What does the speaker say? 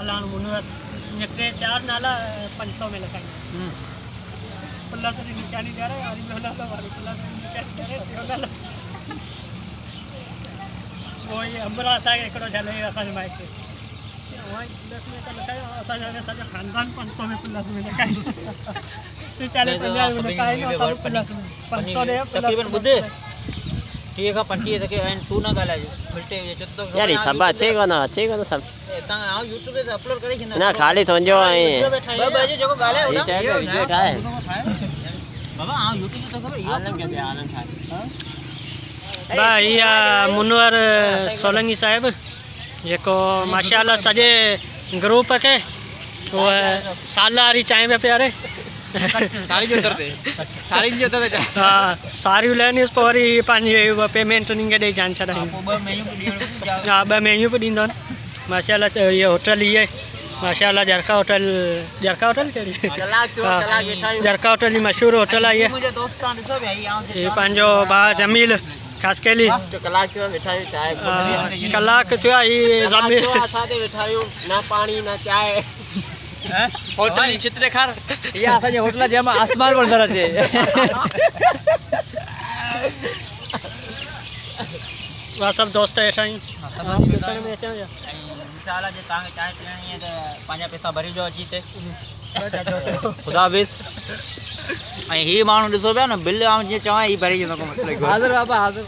हलान मुनवर ये 3-4 नाला 500 में लगाई पुल्ला से निकाल नहीं जा रहा है आदमी होला तो वाली पुल्ला से निकाल वो ये अंबरा सा एकड़ो झले असा माइक के वहां 10 में तो लगाया असा जाने सारा खानदान 500 में पुल्ला से लगाई तो 40-50 में लगाई ना पुल्ला से 500 दे तकरीबन बुद्धे ठीक है पंटी तक तू ना गाला मिलते तो यार ये सब अच्छे को ना सब ता आ YouTube पे अपलोड करे छी ना खाली थोंजो आई बाबा जो गाले हो ना ये वीडियो ठाए बाबा आ YouTube पे तो खबर आलम कहते हैं आलम ठाए भाई मुनवर सोलंगी साहब जेको माशाल्लाह सजे ग्रुप के वो सालारी चाय पे प्यारे सारी जो उतरते हां सारी लेनी उस पर पांजे पेमेंट निंगे दे जान छदा ब मेन्यू पे हां ब मेन्यू पे दींदन माशाल्लाह ये होटल ये माशाल्लाह जरका होटल केड़ी जरका होटल मशहूर होटल है मुझे दोस्तान दिसो भाई ये पांजो बा जमील खास केली कलाक जो बैठा चाय कलाक थियो ई जमील साथे बैठा ना पानी ना चाय होटल चित्र खार या असाजे होटल जे में आसमान पर नजर अचे वा सब दोस्त ऐसा ही इंशाल्लाह जे तांगे चाय पीणी है त पांजा पैसा भरी जो अची ते खुदा हाफिज़ ऐं ही माण्हू ॾिसो पिया न बिल आउं जीअं चवां ही भरी वेंदो को मतलब हाज़िर बाबा हाज़िर